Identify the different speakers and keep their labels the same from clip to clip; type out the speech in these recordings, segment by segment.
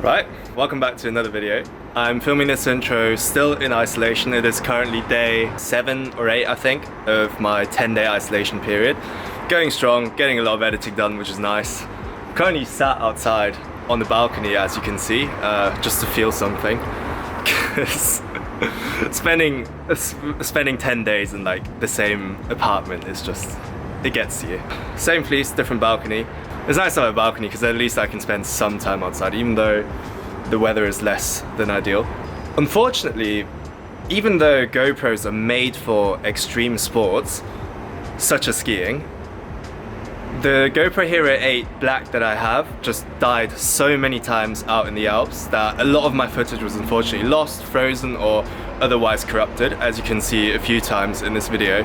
Speaker 1: Right, welcome back to another video. I'm filming this intro still in isolation. It is currently day 7 or 8, I think, of my 10-day isolation period. Going strong, getting a lot of editing done, which is nice. Currently sat outside on the balcony, as you can see, just to feel something. Because spending 10 days in like the same apartment is just, it gets to you. Same fleece, different balcony. It's nice to have a balcony because at least I can spend some time outside, even though the weather is less than ideal. Unfortunately, even though GoPros are made for extreme sports, such as skiing, the GoPro Hero 8 Black that I have just died so many times out in the Alps that a lot of my footage was unfortunately lost, frozen, or otherwise corrupted, as you can see a few times in this video.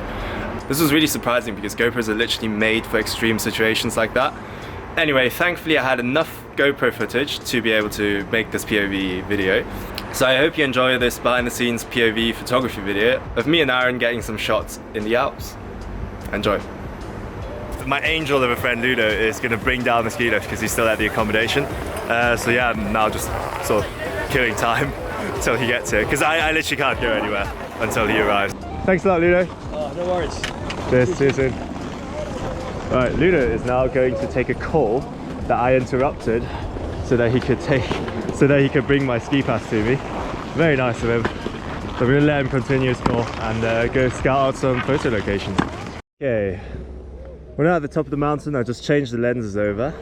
Speaker 1: This was really surprising because GoPros are literally made for extreme situations like that. Anyway, thankfully I had enough GoPro footage to be able to make this POV video. So I hope you enjoy this behind the scenes POV photography video of me and Aaron getting some shots in the Alps. Enjoy. My angel of a friend Ludo is going to bring down the ski lift because he's still at the accommodation. So yeah, I'm now just sort of killing time until he gets here because I literally can't go anywhere until he arrives. Thanks a lot, Ludo.
Speaker 2: Oh, no worries.
Speaker 1: Cheers, see you soon. Right, Ludo is now going to take a call that I interrupted so that he could bring my ski pass to me. Very nice of him. So we're gonna let him continue his call and go scout out some photo locations. Okay, we're now at the top of the mountain. I just changed the lenses over.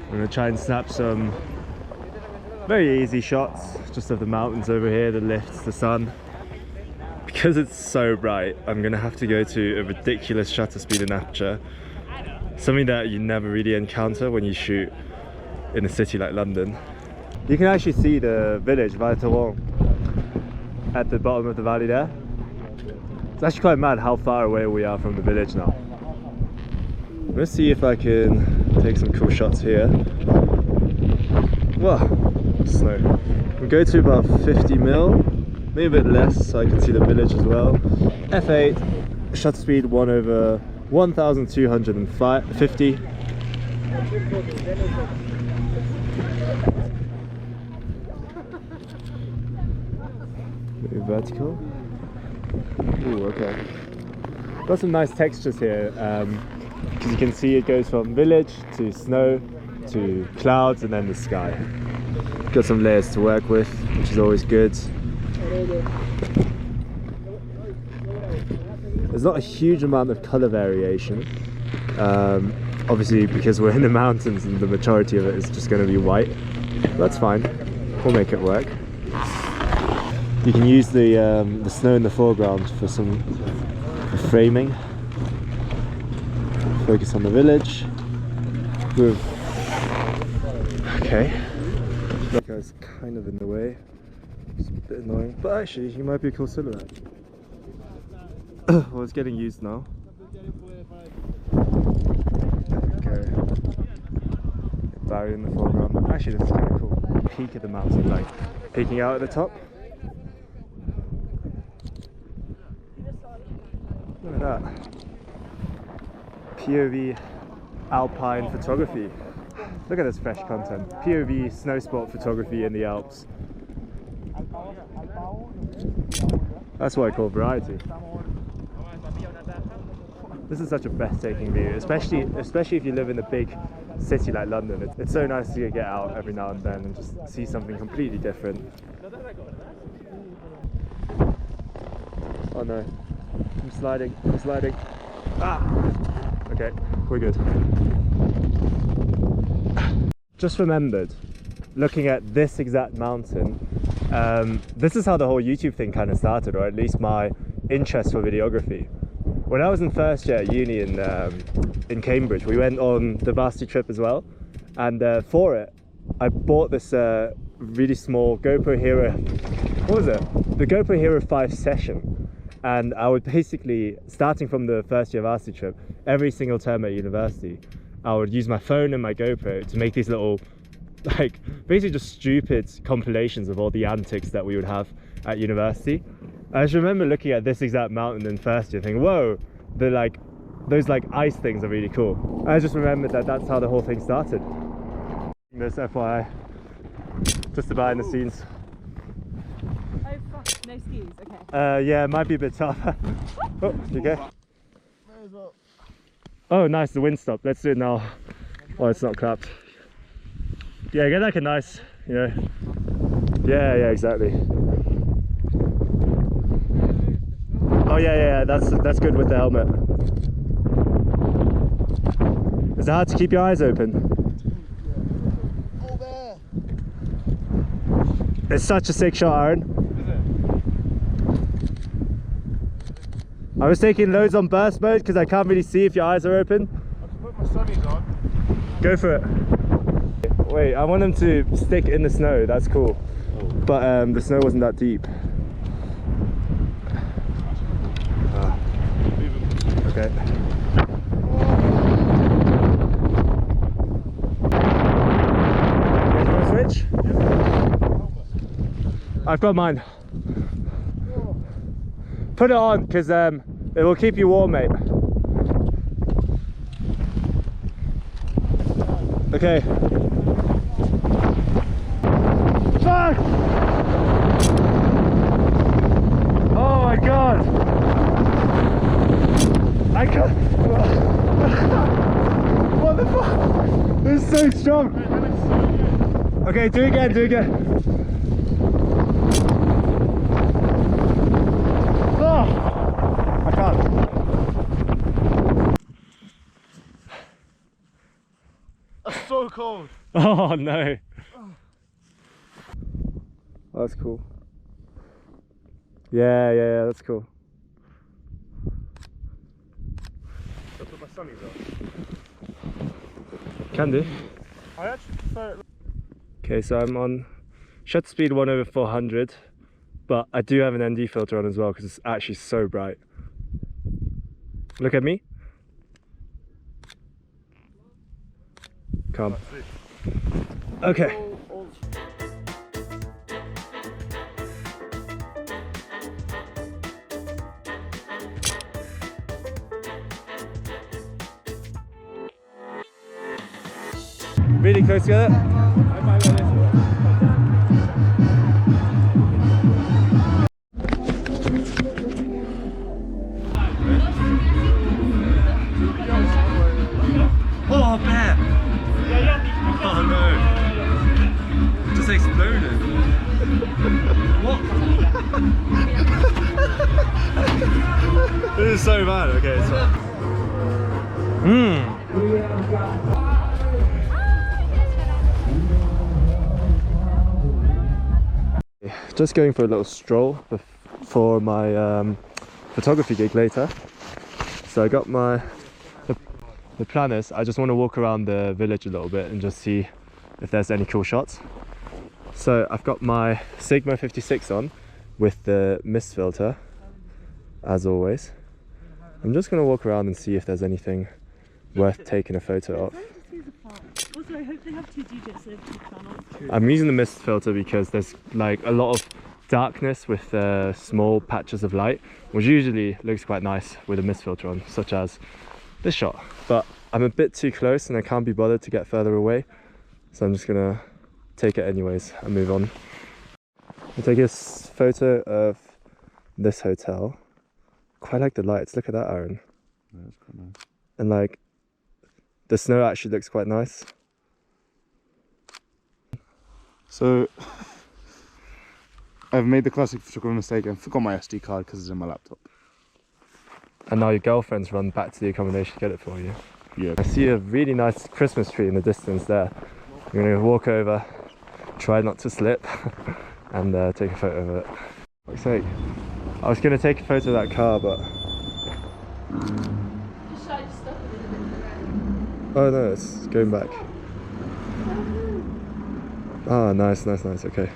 Speaker 1: I'm gonna try and snap some very easy shots just of the mountains over here, the lifts, the sun. Because it's so bright, I'm gonna have to go to a ridiculous shutter speed and aperture. Something that you never really encounter when you shoot in a city like London. You can actually see the village, Tamron, at the bottom of the valley there. It's actually quite mad how far away we are from the village now. Let's see if I can take some cool shots here. Wow, snow. We'll go to about 50mm, maybe a bit less so I can see the village as well. F8, shutter speed 1/1250. Maybe vertical. Ooh, okay. Got some nice textures here, because you can see it goes from village to snow to clouds and then the sky. Got some layers to work with, which is always good. There's not a huge amount of color variation, obviously because we're in the mountains and the majority of it is just going to be white. But that's fine, we'll make it work. You can use the snow in the foreground for some framing. Focus on the village. Okay, that guy's kind of in the way, it's a bit annoying, but actually he might be a cool silhouette. Well, it's getting used now. Okay. Barrier in the foreground. Actually, this is kind of cool. Peak of the mountain, like peeking out at the top. Look at that. POV Alpine photography. Look at this fresh content. POV snow sport photography in the Alps. That's what I call variety. This is such a breathtaking view, especially if you live in a big city like London. It's so nice to get out every now and then and just see something completely different. Oh no, I'm sliding. Ah! Okay, we're good. Just remembered, looking at this exact mountain, this is how the whole YouTube thing kind of started, or at least my interest for videography. When I was in first year at uni in Cambridge, we went on the varsity trip as well, and for it, I bought this really small GoPro Hero. What was it? The GoPro Hero 5 Session, and I would basically, starting from the first year varsity trip, every single term at university, I would use my phone and my GoPro to make these little, like, basically just stupid compilations of all the antics that we would have at university. I just remember looking at this exact mountain in first year thinking, whoa, those ice things are really cool. I just remembered that that's how the whole thing started. This FYI. Just the behind the scenes.
Speaker 2: Oh fuck, no skis, okay.
Speaker 1: Yeah, it might be a bit tough. Oh, you go. Oh, nice, the wind stopped. Let's do it now. Oh, it's not clapped. Yeah, get like a nice, you know. Yeah, exactly. Oh yeah, that's good with the helmet. Is it hard to keep your eyes open? It's such a sick shot, Aaron. I was taking loads on burst mode because I can't really see if your eyes are open.
Speaker 3: I can put my sunnies on.
Speaker 1: Go for it. Wait, I want them to stick in the snow, that's cool. But the snow wasn't that deep. Okay. Switch? I've got mine. Put it on because it will keep you warm, mate. Okay. Fuck! Oh my god! I can't. What the fuck? This is so strong. Okay, do it again, Oh, I can't.
Speaker 3: That's so cold.
Speaker 1: Oh no. Oh, that's cool. Yeah, that's cool.
Speaker 3: I'll put my sunnies on.
Speaker 1: Can do.
Speaker 3: I actually prefer it.
Speaker 1: Okay, so I'm on shutter speed 1/400, but I do have an ND filter on as well because it's actually so bright. Look at me. Calm. Okay. Really close together.
Speaker 3: I might go this way.
Speaker 1: Oh, bear! Oh no! Just exploded. What? This is so bad. Okay, it's fine. Just going for a little stroll for my photography gig later. So I got the plan is I just want to walk around the village a little bit and just see if there's any cool shots. So I've got my Sigma 56 on with the mist filter, as always. I'm just going to walk around and see if there's anything worth taking a photo of.
Speaker 2: Also, I hope they have two DJs so they have two channels.
Speaker 1: I'm using the mist filter because there's like a lot of darkness with small patches of light, which usually looks quite nice with a mist filter on, such as this shot. But I'm a bit too close and I can't be bothered to get further away, so I'm just gonna take it anyways and move on. I'll take a photo of this hotel. Quite like the lights, look at that, Aaron.
Speaker 3: Yeah, that's quite nice. And
Speaker 1: like the snow actually looks quite nice.
Speaker 3: So I've made the classic photography mistake and forgot my SD card because it's in my laptop.
Speaker 1: And now your girlfriend's run back to the accommodation to get it for you.
Speaker 3: Yeah.
Speaker 1: I see a really nice Christmas tree in the distance there. I'm gonna walk over, try not to slip, and take a photo of it. For fuck's sake. I was gonna take a photo of that car, but... Oh no, it's going back. Ah, nice, okay.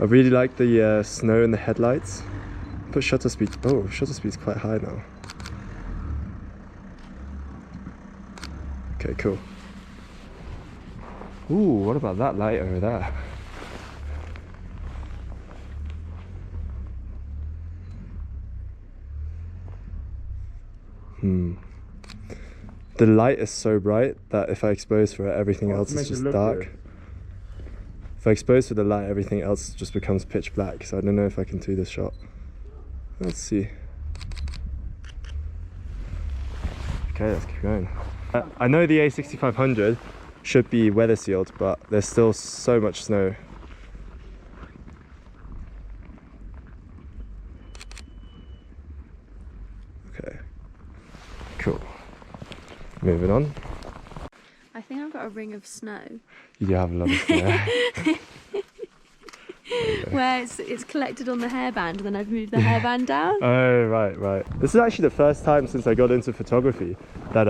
Speaker 1: I really like the snow in the headlights. Put shutter speed, oh, shutter speed's quite high now. Okay, cool. Ooh, what about that light over there? The light is so bright that if I expose for it, everything else is just dark.
Speaker 3: Good.
Speaker 1: If I expose for the light, everything else just becomes pitch black. So I don't know if I can do this shot. Let's see. Okay, let's keep going. I know the A6500 should be weather sealed, but there's still so much snow. Okay, cool. Moving on.
Speaker 4: I think I've got a ring of snow.
Speaker 1: You do have a lot of snow.
Speaker 4: Where it's collected on the hairband and then I've moved the hairband down.
Speaker 1: Oh, right, right. This is actually the first time since I got into photography that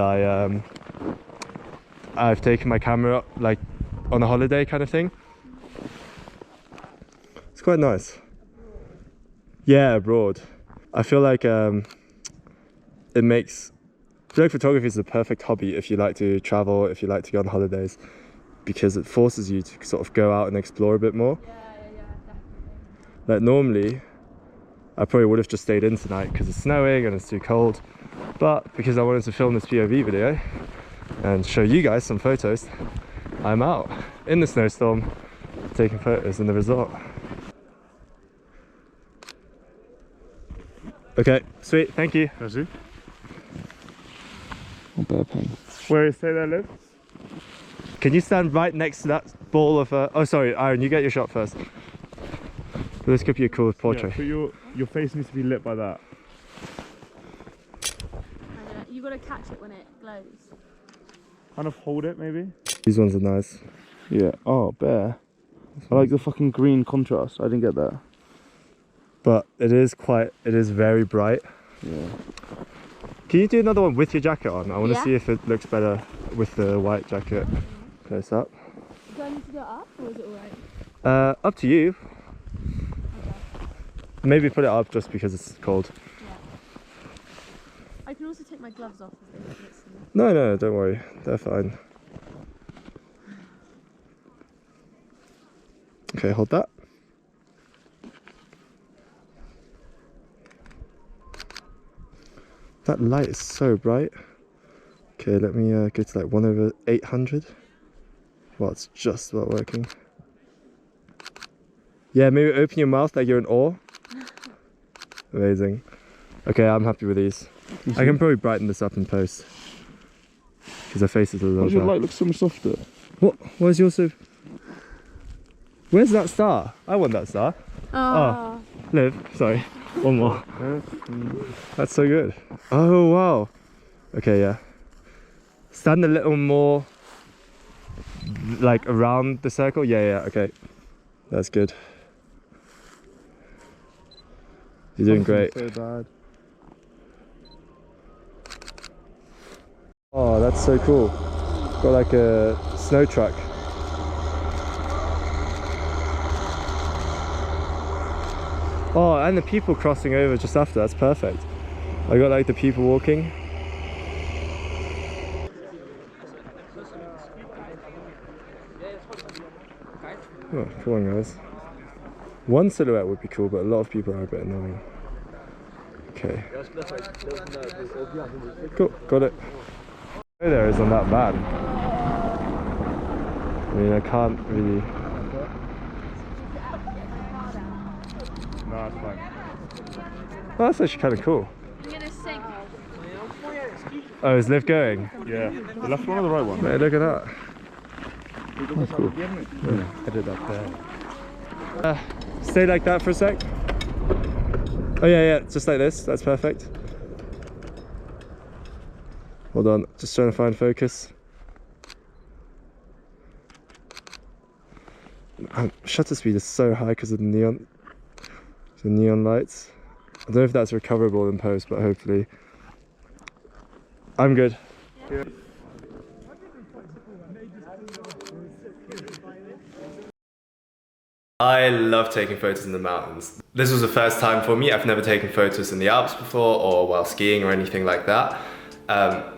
Speaker 1: I've taken my camera up, like on a holiday kind of thing. It's quite nice. Yeah, abroad. I feel like I feel like photography is the perfect hobby if you like to travel, if you like to go on holidays, because it forces you to sort of go out and explore a bit more. Like normally, I probably would have just stayed in tonight because it's snowing and it's too cold. But because I wanted to film this POV video and show you guys some photos, I'm out in the snowstorm taking photos in the resort. Okay, sweet, thank you.
Speaker 3: Vas-y.
Speaker 1: Where is say there, Liv? Can you stand right next to that ball of oh sorry, Aaron, you get your shot first. This could be a cool portrait.
Speaker 3: Yeah, so your face needs to be lit by that.
Speaker 4: You got to catch it when it glows.
Speaker 3: Kind of hold it, maybe.
Speaker 1: These ones are nice.
Speaker 3: Yeah. Oh, bear. I like the fucking green contrast. I didn't get that.
Speaker 1: But it is very bright.
Speaker 3: Yeah.
Speaker 1: Can you do another one with your jacket on? I want to
Speaker 4: Yeah.
Speaker 1: see if it looks better with the white jacket. Close up.
Speaker 4: Do I need to do it up or is it alright?
Speaker 1: Up to you.
Speaker 4: Okay.
Speaker 1: Maybe put it up just because it's cold.
Speaker 4: Yeah. I can also take my gloves off if they get some.
Speaker 1: No, don't worry. They're fine. Okay, hold that. That light is so bright. Okay, let me go to like 1/800. Well, it's just about working. Yeah, maybe open your mouth like you're in awe. Amazing. Okay, I'm happy with these. I can probably brighten this up in post. Because her face is a little
Speaker 3: Why does your
Speaker 1: dark.
Speaker 3: light look so much softer?
Speaker 1: What? Where's yours so... Where's that star? I want that star.
Speaker 4: Oh.
Speaker 1: Liv, sorry. One more. That's so good. Oh, wow. Okay, yeah. Stand a little more like around the circle. Yeah, okay. That's good. You're doing great.
Speaker 3: So bad.
Speaker 1: Oh, that's so cool. Got like a snow truck. Oh, and the people crossing over just after, that's perfect. I got like the people walking. Oh, come on guys. One silhouette would be cool, but a lot of people are a bit annoying. Okay. Cool, got it. There is on that van. I mean, I can't really...
Speaker 3: No, it's fine.
Speaker 1: Oh, that's actually kind of cool.
Speaker 4: I'm gonna sing.
Speaker 1: Oh, is Liv going?
Speaker 3: Yeah. The left one or the right one?
Speaker 1: Mate, look at that.
Speaker 3: That's cool.
Speaker 1: Yeah, I did that there. Stay like that for a sec. Oh yeah, just like this. That's perfect. Hold on, just trying to find focus. Shutter speed is so high because of the neon lights. I don't know if that's recoverable in post, but hopefully. I'm good.
Speaker 3: Yeah.
Speaker 1: I love taking photos in the mountains. This was the first time for me. I've never taken photos in the Alps before or while skiing or anything like that. So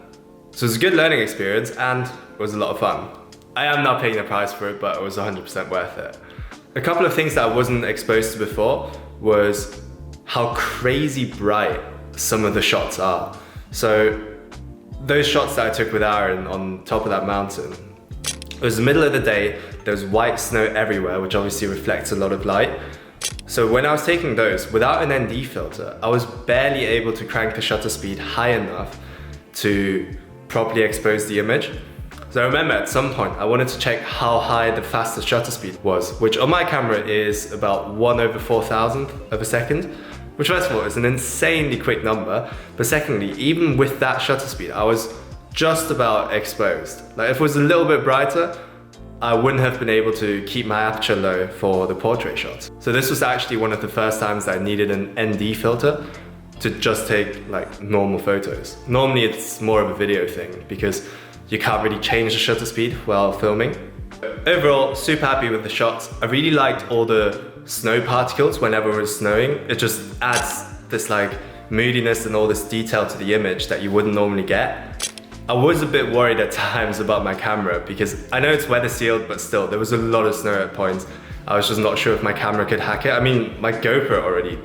Speaker 1: it was a good learning experience and it was a lot of fun. I am now paying the price for it, but it was 100% worth it. A couple of things that I wasn't exposed to before was how crazy bright some of the shots are. So those shots that I took with Aaron on top of that mountain, it was the middle of the day, there was white snow everywhere, which obviously reflects a lot of light. So when I was taking those, without an ND filter, I was barely able to crank the shutter speed high enough to properly expose the image. So I remember at some point, I wanted to check how high the fastest shutter speed was, which on my camera is about 1/4000th of a second, which first of all is an insanely quick number, but secondly, even with that shutter speed, I was just about exposed. Like if it was a little bit brighter, I wouldn't have been able to keep my aperture low for the portrait shots. So this was actually one of the first times that I needed an ND filter to just take like normal photos. Normally it's more of a video thing because you can't really change the shutter speed while filming. Overall, super happy with the shots. I really liked all the snow particles whenever it was snowing. It just adds this like moodiness and all this detail to the image that you wouldn't normally get. I was a bit worried at times about my camera because I know it's weather sealed, but still there was a lot of snow at points. I was just not sure if my camera could hack it. I mean, my GoPro already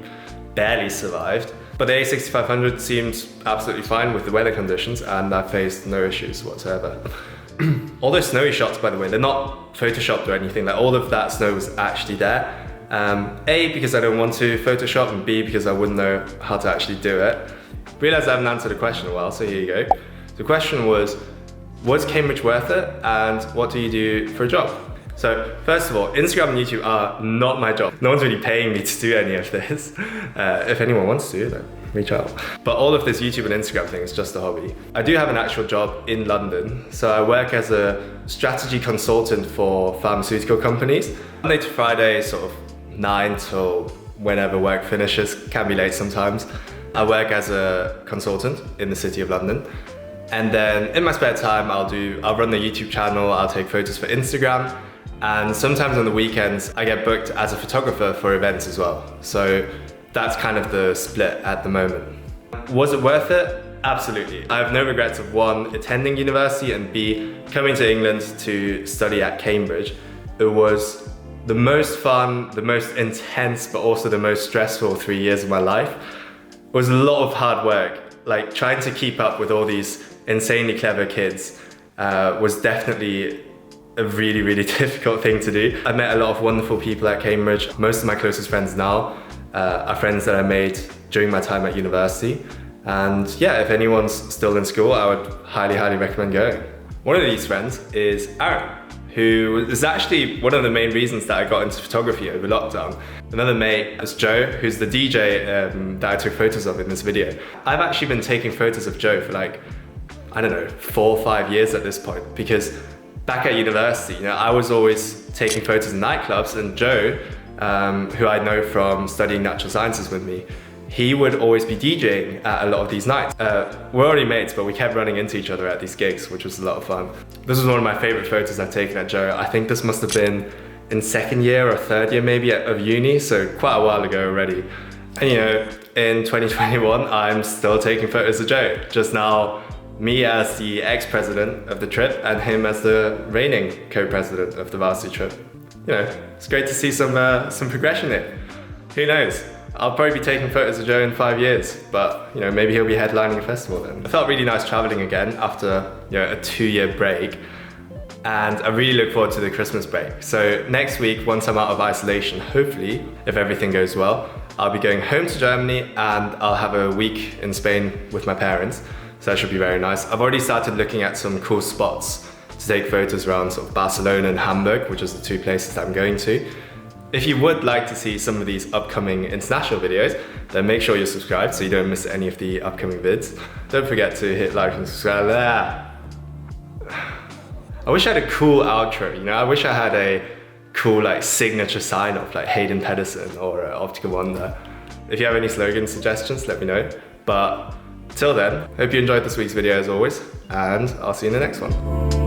Speaker 1: barely survived, but the A6500 seemed absolutely fine with the weather conditions and I faced no issues whatsoever. All those snowy shots, by the way, they're not photoshopped or anything. Like all of that snow was actually there. A, because I don't want to Photoshop, and B, because I wouldn't know how to actually do it. Realised I haven't answered a question in a while, so here you go. The question was Cambridge worth it and what do you do for a job? So first of all, Instagram and YouTube are not my job. No one's really paying me to do any of this. If anyone wants to, then reach out. But all of this YouTube and Instagram thing is just a hobby. I do have an actual job in London. So I work as a strategy consultant for pharmaceutical companies. Monday to Friday, sort of 9 till whenever work finishes, can be late sometimes. I work as a consultant in the City of London. And then in my spare time, I'll run the YouTube channel, I'll take photos for Instagram, and sometimes on the weekends, I get booked as a photographer for events as well. So that's kind of the split at the moment. Was it worth it? Absolutely. I have no regrets of one, attending university, and B, coming to England to study at Cambridge. It was the most fun, the most intense, but also the most stressful 3 years of my life. It was a lot of hard work, like trying to keep up with all these insanely clever kids was definitely a really, really difficult thing to do. I met a lot of wonderful people at Cambridge. Most of my closest friends now are friends that I made during my time at university. And yeah, if anyone's still in school, I would highly, highly recommend going. One of these friends is Aaron, who is actually one of the main reasons that I got into photography over lockdown. Another mate is Joe, who's the DJ that I took photos of in this video. I've actually been taking photos of Joe for like, I don't know, 4 or 5 years at this point, because back at university, you know, I was always taking photos in nightclubs, and Joe, who I know from studying natural sciences with me, he would always be DJing at a lot of these nights. We're already mates, but we kept running into each other at these gigs, which was a lot of fun. This was one of my favorite photos I've taken at Joe. I think this must have been in second year or third year maybe of uni, so quite a while ago already. And you know, in 2021, I'm still taking photos of Joe. Just now, me as the ex-president of the trip and him as the reigning co-president of the varsity trip. You know, it's great to see some progression there. Who knows? I'll probably be taking photos of Joe in 5 years, but you know, maybe he'll be headlining a festival then. It felt really nice traveling again after, you know, a 2-year break, and I really look forward to the Christmas break. So next week, once I'm out of isolation, hopefully, if everything goes well, I'll be going home to Germany and I'll have a week in Spain with my parents. So that should be very nice. I've already started looking at some cool spots to take photos around sort of Barcelona and Hamburg, which is the 2 places that I'm going to. If you would like to see some of these upcoming international videos, then make sure you're subscribed so you don't miss any of the upcoming vids. Don't forget to hit like and subscribe. I wish I had a cool outro, you know? I wish I had a cool like signature sign off like Hayden Pedersen or Optical Wonder. If you have any slogan suggestions, let me know. But till then, hope you enjoyed this week's video as always, and I'll see you in the next one.